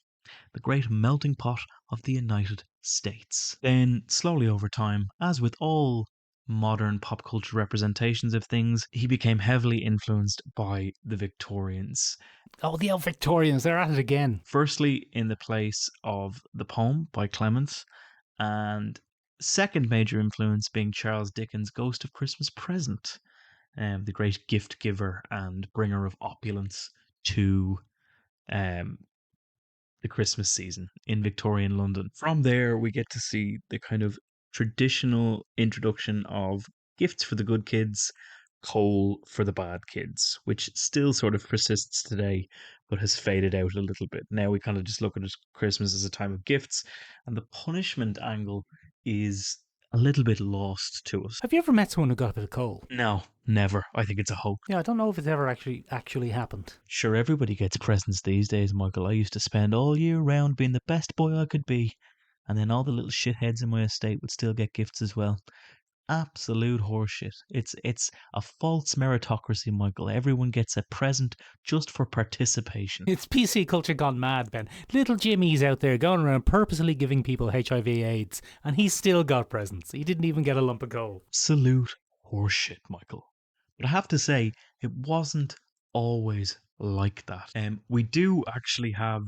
the great melting pot of the United States. Then, slowly over time, as with all modern pop culture representations of things, he became heavily influenced by the Victorians. Oh, the old Victorians, they're at it again. Firstly, in the place of the poem by Clemens, and second major influence being Charles Dickens' Ghost of Christmas Present, the great gift giver and bringer of opulence to the Christmas season in Victorian London. From there, we get to see the kind of traditional introduction of gifts for the good kids, coal for the bad kids, which still sort of persists today, but has faded out a little bit. Now we kind of just look at Christmas as a time of gifts, and the punishment angle is a little bit lost to us. Have you ever met someone who got a bit of coal? No, never. I think it's a hoax. Yeah, I don't know if it's ever actually happened. Sure, everybody gets presents these days, Michael. I used to spend all year round being the best boy I could be, and then all the little shitheads in my estate would still get gifts as well. Absolute horseshit. It's a false meritocracy, Michael. Everyone gets a present just for participation. It's PC culture gone mad, Ben. Little Jimmy's out there going around purposely giving people HIV/AIDS, and he still got presents. He didn't even get a lump of coal. Absolute horseshit, Michael. But I have to say, it wasn't always like that. We do actually have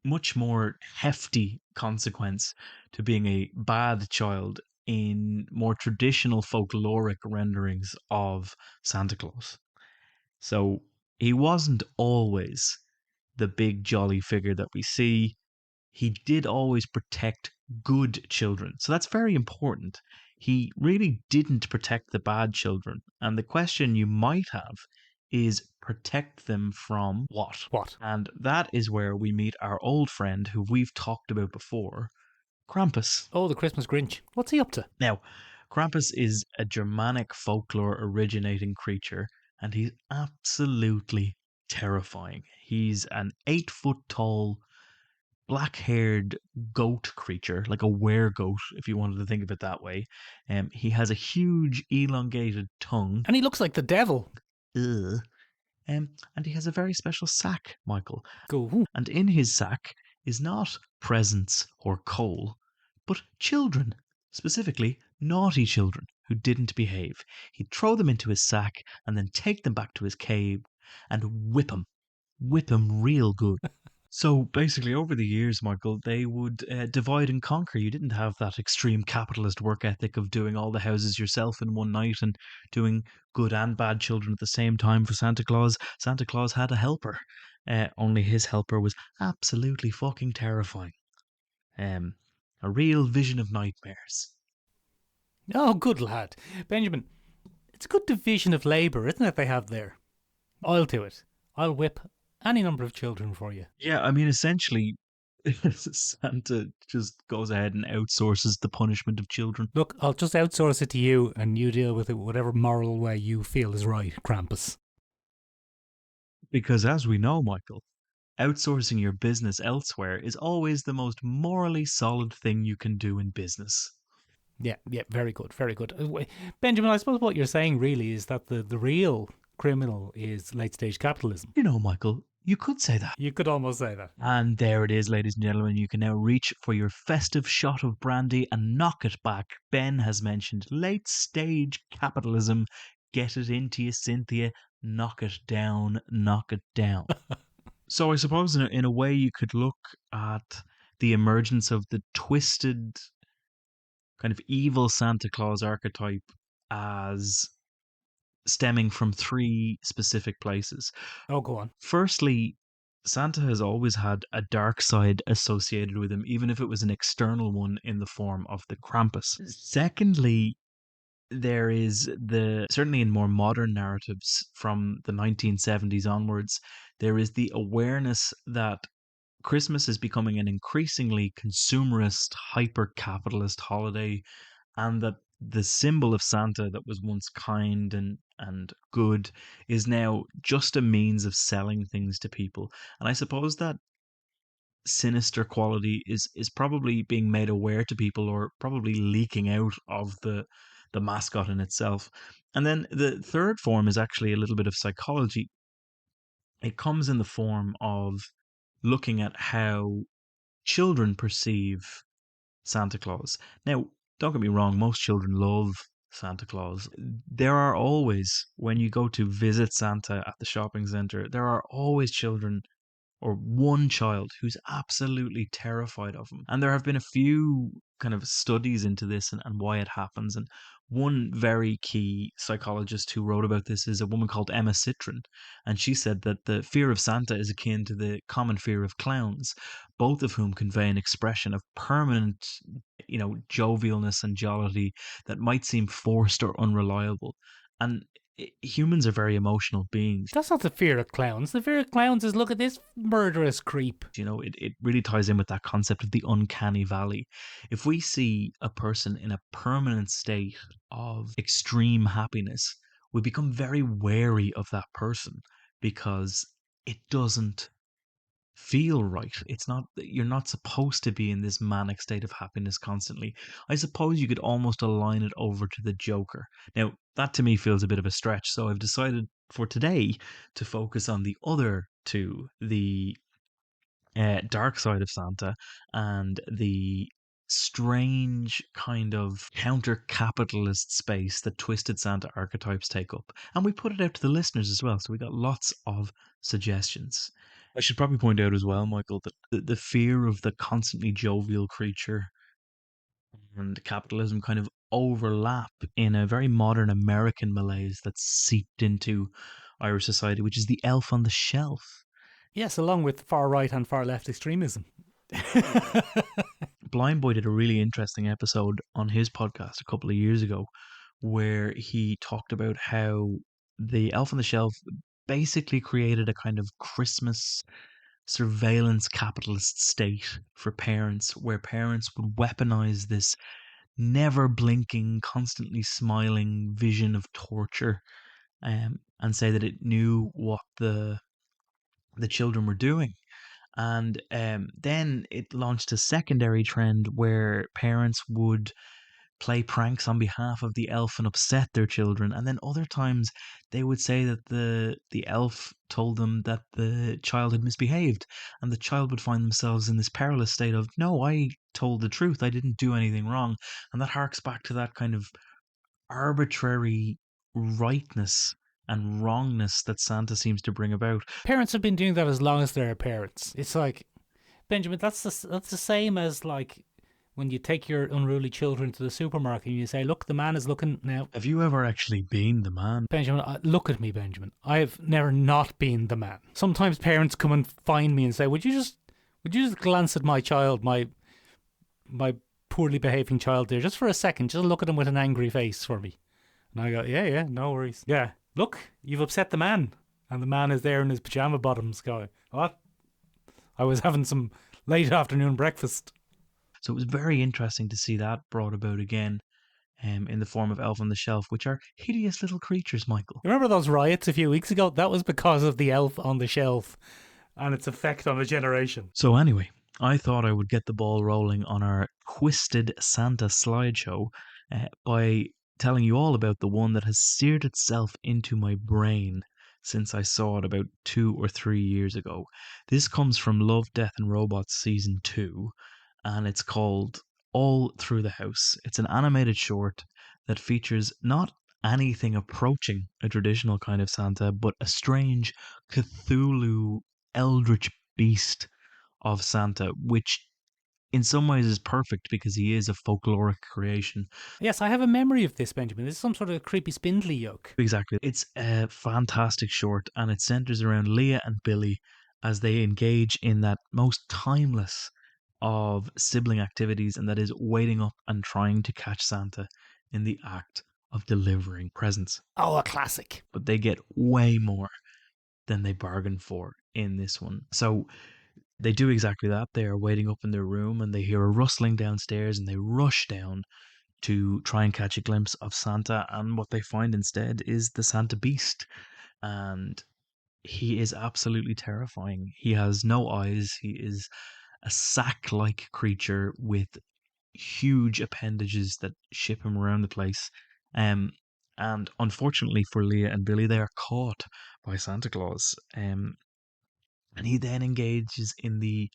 much more hefty consequence to being a bad child in more traditional folkloric renderings of Santa Claus. So he wasn't always the big jolly figure that we see. He did always protect good children. So that's very important. He really didn't protect the bad children. And the question you might have is protect them from what? What? And that is where we meet our old friend who we've talked about before, Krampus. Oh, the Christmas Grinch. What's he up to? Now, Krampus is a Germanic folklore originating creature, and he's absolutely terrifying. He's an 8 foot tall, black haired goat creature, like a were-goat, if you wanted to think of it that way. He has a huge, elongated tongue. And he looks like the devil. Ugh. And he has a very special sack, Michael. Go. And in his sack is not presents or coal, but children, specifically naughty children who didn't behave. He'd throw them into his sack and then take them back to his cave and whip 'em real good. So basically, over the years, Michael, they would divide and conquer. You didn't have that extreme capitalist work ethic of doing all the houses yourself in one night and doing good and bad children at the same time for Santa Claus. Santa Claus had a helper, only his helper was absolutely fucking terrifying. A real vision of nightmares. Oh, good lad. Benjamin, it's a good division of labour, isn't it, they have there? I'll do it. I'll whip any number of children for you. Yeah, I mean, essentially, Santa just goes ahead and outsources the punishment of children. Look, I'll just outsource it to you and you deal with it whatever moral way you feel is right, Krampus. Because as we know, Michael, outsourcing your business elsewhere is always the most morally solid thing you can do in business. Yeah, very good, very good. Benjamin, I suppose what you're saying really is that the real criminal is late stage capitalism. You know, Michael, you could say that. You could almost say that. And there it is, ladies and gentlemen. You can now reach for your festive shot of brandy and knock it back. Ben has mentioned late stage capitalism. Get it into you, Cynthia. Knock it down, knock it down. So I suppose in a way you could look at the emergence of the twisted kind of evil Santa Claus archetype as stemming from three specific places. Oh, go on. Firstly, Santa has always had a dark side associated with him, even if it was an external one in the form of the Krampus. Secondly, there is certainly in more modern narratives from the 1970s onwards, there is the awareness that Christmas is becoming an increasingly consumerist, hyper capitalist holiday, and that the symbol of Santa that was once kind and good is now just a means of selling things to people. And I suppose that sinister quality is probably being made aware to people or probably leaking out of the mascot in itself. And then the third form is actually a little bit of psychology. It comes in the form of looking at how children perceive Santa Claus. Now, don't get me wrong, most children love Santa Claus. There are always, when you go to visit Santa at the shopping center, there are always children or one child who's absolutely terrified of him. And there have been a few kind of studies into this and why it happens. And One very key psychologist who wrote about this is a woman called Emma Citron, and she said that the fear of Santa is akin to the common fear of clowns, both of whom convey an expression of permanent, jovialness and jollity that might seem forced or unreliable. And humans are very emotional beings. That's not the fear of clowns. The fear of clowns is look at this murderous creep. It really ties in with that concept of the uncanny valley. If we see a person in a permanent state of extreme happiness, we become very wary of that person because it doesn't feel right. You're not supposed to be in this manic state of happiness constantly. I suppose you could almost align it over to the Joker. Now, that to me feels a bit of a stretch, so I've decided for today to focus on the other two, the dark side of Santa and the strange kind of counter capitalist space that twisted Santa archetypes take up. And we put it out to the listeners as well. So we got lots of suggestions. I should probably point out as well, Michael, that the fear of the constantly jovial creature and capitalism kind of overlap in a very modern American malaise that's seeped into Irish society, which is the elf on the shelf. Yes, along with far right and far left extremism. Blind Boy did a really interesting episode on his podcast a couple of years ago where he talked about how the Elf on the Shelf basically created a kind of Christmas surveillance capitalist state for parents where parents would weaponize this never blinking, constantly smiling vision of torture, and say that it knew what the children were doing. And then it launched a secondary trend where parents would play pranks on behalf of the elf and upset their children. And then other times they would say that the elf told them that the child had misbehaved. And the child would find themselves in this perilous state of, no, I told the truth. I didn't do anything wrong. And that harks back to that kind of arbitrary rightness and wrongness that Santa seems to bring about. Parents have been doing that as long as there are parents. It's like, Benjamin, that's the same as like when you take your unruly children to the supermarket and you say, look, the man is looking now. Have you ever actually been the man? Benjamin, look at me, Benjamin. I've never not been the man. Sometimes parents come and find me and say, would you just glance at my child, my poorly behaving child there, just for a second, just look at him with an angry face for me. And I go, yeah, no worries. Yeah, look, you've upset the man. And the man is there in his pajama bottoms going, what? I was having some late afternoon breakfast. So it was very interesting to see that brought about again in the form of Elf on the Shelf, which are hideous little creatures, Michael. Remember those riots a few weeks ago? That was because of the Elf on the Shelf and its effect on a generation. So anyway, I thought I would get the ball rolling on our Twisted Santa slideshow by telling you all about the one that has seared itself into my brain since I saw it about 2 or 3 years ago. This comes from Love, Death and Robots Season 2, and it's called All Through the House. It's an animated short that features not anything approaching a traditional kind of Santa, but a strange Cthulhu eldritch beast of Santa, which in some ways is perfect because he is a folkloric creation. Yes, I have a memory of this, Benjamin. This is some sort of creepy spindly yoke. Exactly. It's a fantastic short and it centers around Leah and Billy as they engage in that most timeless of sibling activities, and that is waiting up and trying to catch Santa in the act of delivering presents. Oh, a classic. But they get way more than they bargained for in this one. So they do exactly that. They are waiting up in their room and they hear a rustling downstairs and they rush down to try and catch a glimpse of Santa. And what they find instead is the Santa Beast. And he is absolutely terrifying. He has no eyes. He is a sack like creature with huge appendages that ship him around the place. And unfortunately for Leah and Billy, they are caught by Santa Claus. And he then engages in the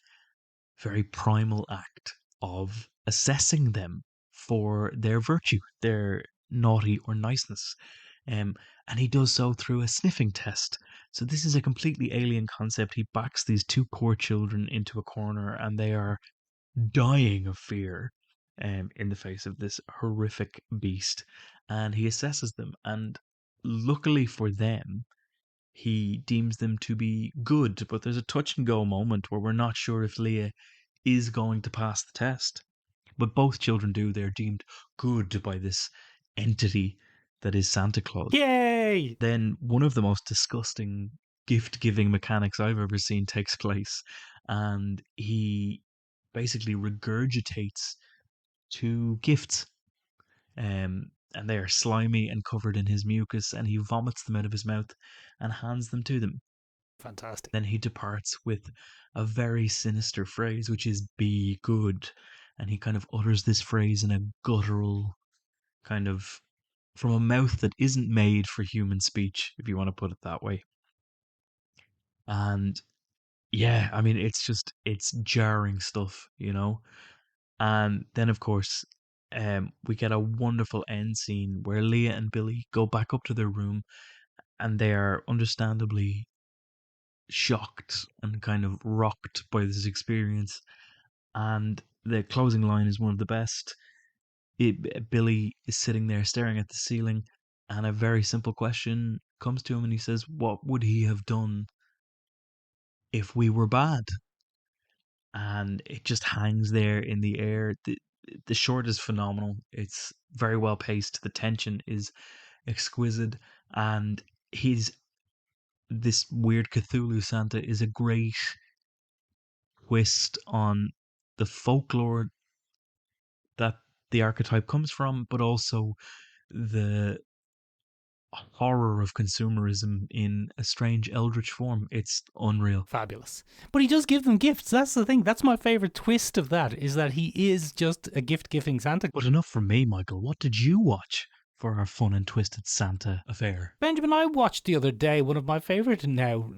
very primal act of assessing them for their virtue, their naughty or niceness. And he does so through a sniffing test. So this is a completely alien concept. He backs these two poor children into a corner and they are dying of fear. in the face of this horrific beast, and he assesses them. And luckily for them, he deems them to be good. But there's a touch and go moment where we're not sure if Leah is going to pass the test. But both children do. They're deemed good by this entity that is Santa Claus. Yay! Then one of the most disgusting gift giving mechanics I've ever seen takes place, and he basically regurgitates two gifts. And they are slimy and covered in his mucus, and he vomits them out of his mouth and hands them to them. Fantastic. Then he departs with a very sinister phrase, which is "be good." And he kind of utters this phrase in a guttural kind of from a mouth that isn't made for human speech, if you want to put it that way. And yeah, I mean, it's jarring stuff, you know? And then, of course, we get a wonderful end scene where Leah and Billy go back up to their room and they are understandably shocked and kind of rocked by this experience. And the closing line is one of the best. Billy is sitting there staring at the ceiling, and a very simple question comes to him, and he says, "What would he have done if we were bad?" And it just hangs there in the air. The short is phenomenal. It's very well paced. The tension is exquisite, and he's this weird Cthulhu Santa is a great twist on the folklore that the archetype comes from, but also the horror of consumerism in a strange eldritch form. It's unreal. Fabulous. But he does give them gifts. That's the thing. That's my favourite twist of that, is that he is just a gift-giving Santa. But enough from me, Michael. What did you watch for our fun and twisted Santa affair? Benjamin, I watched the other day one of my favourite now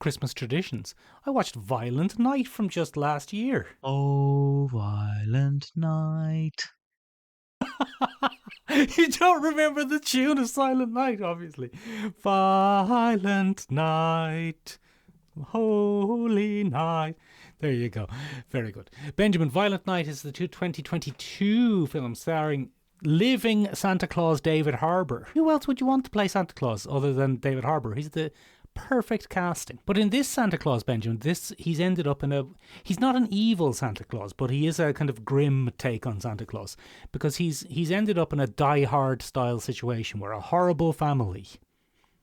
Christmas traditions. I watched Violent Night from just last year. Oh, Violent Night. You don't remember the tune of Silent Night, obviously. Violent Night, Holy Night. There you go. Very good. Benjamin, Violent Night is the 2022 film starring living Santa Claus David Harbour. Who else would you want to play Santa Claus other than David Harbour? He's the perfect casting. But in this Santa Claus, Benjamin, he's ended up he's not an evil Santa Claus, but he is a kind of grim take on Santa Claus, because he's ended up in a Die Hard style situation where a horrible family,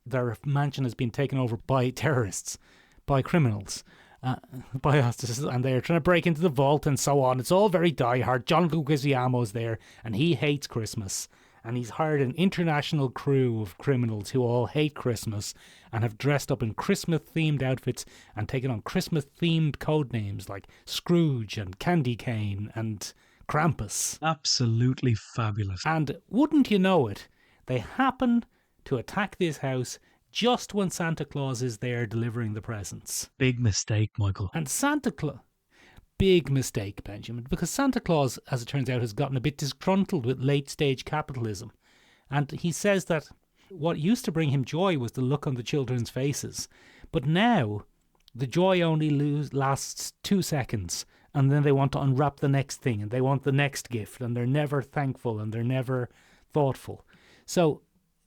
their mansion has been taken over by terrorists, by criminals, by us, and they're trying to break into the vault and so on. It's all very Die Hard. John Leguizamo's there, and he hates Christmas. And he's hired an international crew of criminals who all hate Christmas and have dressed up in Christmas-themed outfits and taken on Christmas-themed code names like Scrooge and Candy Cane and Krampus. Absolutely fabulous. And wouldn't you know it, they happen to attack this house just when Santa Claus is there delivering the presents. Big mistake, Michael. And Santa Claus... Big mistake, Benjamin, because Santa Claus, as it turns out, has gotten a bit disgruntled with late-stage capitalism. And he says that what used to bring him joy was the look on the children's faces. But now, the joy only lasts 2 seconds, and then they want to unwrap the next thing, and they want the next gift, and they're never thankful, and they're never thoughtful. So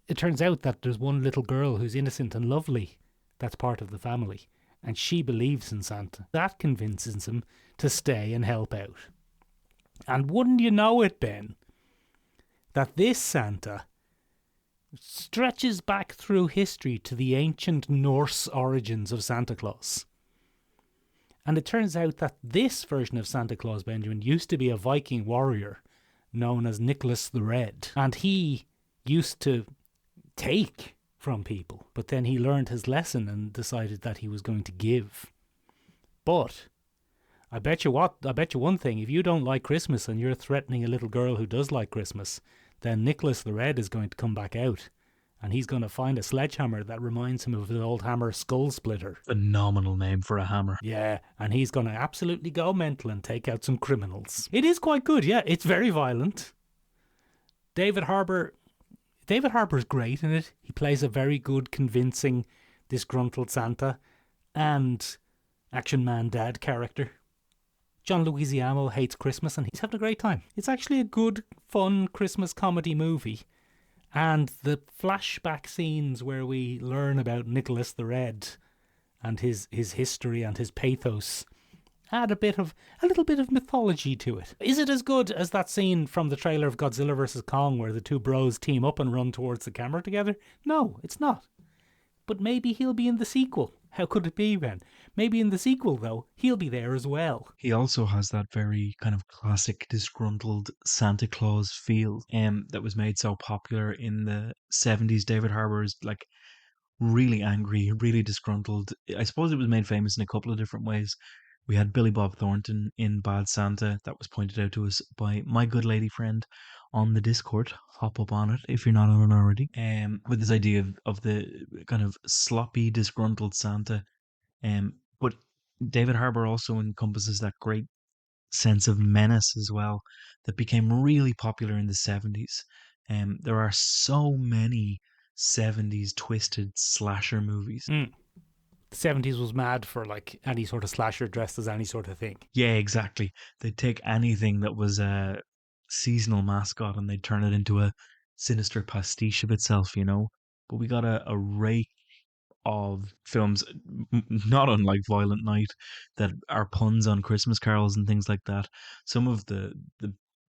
it turns out that there's one little girl who's innocent and lovely that's part of the family, and she believes in Santa. That convinces him to stay and help out. And wouldn't you know it, Ben, that this Santa stretches back through history to the ancient Norse origins of Santa Claus. And it turns out that this version of Santa Claus, Benjamin, used to be a Viking warrior known as Nicholas the Red. And he used to take from people, but then he learned his lesson and decided that he was going to give. But I bet you one thing, if you don't like Christmas and you're threatening a little girl who does like Christmas, then Nicholas the Red is going to come back out, and he's going to find a sledgehammer that reminds him of the old hammer Skull Splitter. Phenomenal name for a hammer. Yeah, and he's going to absolutely go mental and take out some criminals. It is quite good, yeah. It's very violent. David Harbour's great in it. He plays a very good, convincing, disgruntled Santa and Action Man Dad character. John Leguizamo hates Christmas and he's having a great time. It's actually a good, fun Christmas comedy movie. And the flashback scenes where we learn about Nicholas the Red and his history and his pathos add a little bit of mythology to it. Is it as good as that scene from the trailer of Godzilla vs. Kong where the two bros team up and run towards the camera together? No, it's not. But maybe he'll be in the sequel. How could it be, Ben? Maybe in the sequel, though, he'll be there as well. He also has that very kind of classic disgruntled Santa Claus feel that was made so popular in the 70s. David Harbour is like really angry, really disgruntled. I suppose it was made famous in a couple of different ways. We had Billy Bob Thornton in Bad Santa. That was pointed out to us by my good lady friend on the Discord. Hop up on it if you're not on it already. With this idea of the kind of sloppy, disgruntled Santa. But David Harbour also encompasses that great sense of menace as well that became really popular in the 70s. There are so many 70s twisted slasher movies. The 70s was mad for like any sort of slasher dressed as any sort of thing. Yeah, exactly. They'd take anything that was a seasonal mascot and they'd turn it into a sinister pastiche of itself, you know. But we got a rake of films, not unlike Violent Night, that are puns on Christmas carols and things like that. Some of the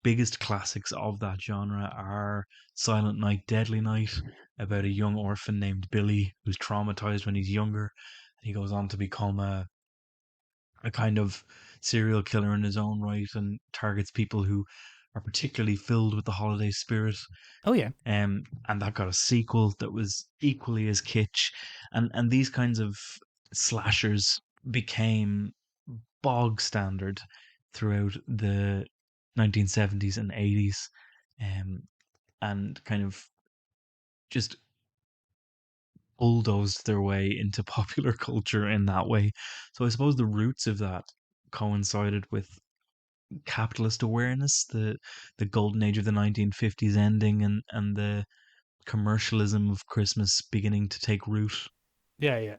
biggest classics of that genre are Silent Night, Deadly Night, about a young orphan named Billy who's traumatized when he's younger. He goes on to become a kind of serial killer in his own right and targets people who are particularly filled with the holiday spirit. Oh, yeah. And that got a sequel that was equally as kitsch. And these kinds of slashers became bog standard throughout the 1970s and 80s, and kind of just bulldozed their way into popular culture in that way. So I suppose the roots of that coincided with capitalist awareness, the golden age of the 1950s ending, and the commercialism of Christmas beginning to take root. Yeah.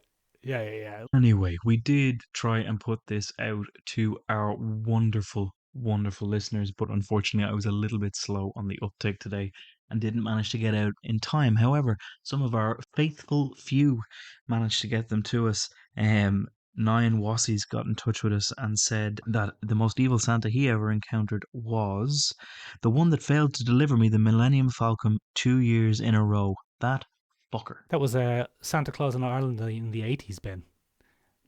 Anyway, we did try and put this out to our wonderful, wonderful listeners, but unfortunately, I was a little bit slow on the uptake today and didn't manage to get out in time. However, some of our faithful few managed to get them to us. Nine Wassies got in touch with us and said that the most evil Santa he ever encountered was the one that failed to deliver me the Millennium Falcon 2 years in a row. That fucker. That was Santa Claus in Ireland in the 80s, Ben.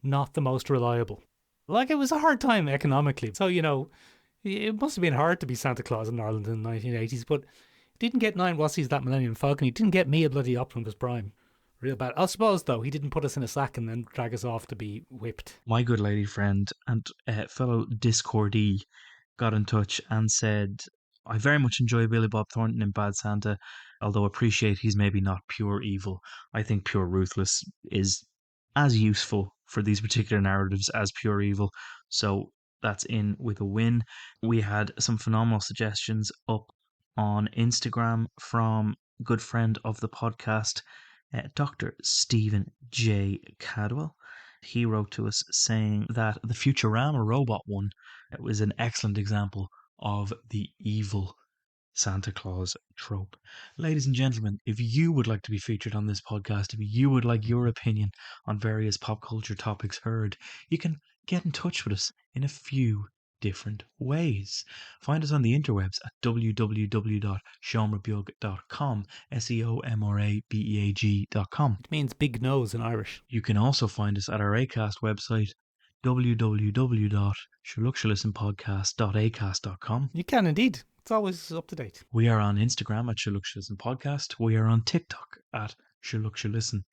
Not the most reliable. Like, it was a hard time economically. So, you know, it must have been hard to be Santa Claus in Ireland in the 1980s, but didn't get Nine Wassies that Millennium Falcon. He didn't get me a bloody Optimus Prime. Real bad. I suppose, though, he didn't put us in a sack and then drag us off to be whipped. My good lady friend and fellow Discordee got in touch and said, I very much enjoy Billy Bob Thornton in Bad Santa, although appreciate he's maybe not pure evil. I think pure ruthless is as useful for these particular narratives as pure evil. So that's in with a win. We had some phenomenal suggestions up on Instagram from good friend of the podcast, Dr. Stephen J. Cadwell. He wrote to us saying that the Futurama robot one was an excellent example of the evil Santa Claus trope. Ladies and gentlemen, if you would like to be featured on this podcast, if you would like your opinion on various pop culture topics heard, you can get in touch with us in a few different ways. Find us on the interwebs at www.seomrabeag.com, seomrabeag.com. It means big nose in Irish. You can also find us at our Acast website, www.sherlockshalistenpodcast.acast.com. You can indeed. It's always up to date. We are on Instagram at Sherlockshalism Podcast. We are on TikTok at Sherlockshalism.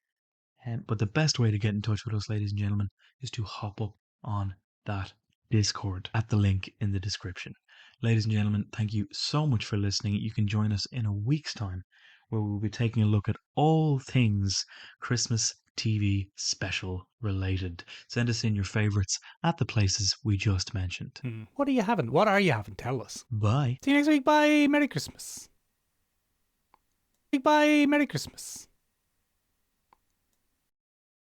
But the best way to get in touch with us, ladies and gentlemen, is to hop up on that Discord at the link in the description. Ladies and gentlemen, thank you so much for listening. You can join us in a week's time where we'll be taking a look at all things Christmas TV special related. Send us in your favourites at the places we just mentioned. What are you having? What are you having? Tell us. Bye. See you next week. Bye. Merry Christmas. Bye. Merry Christmas.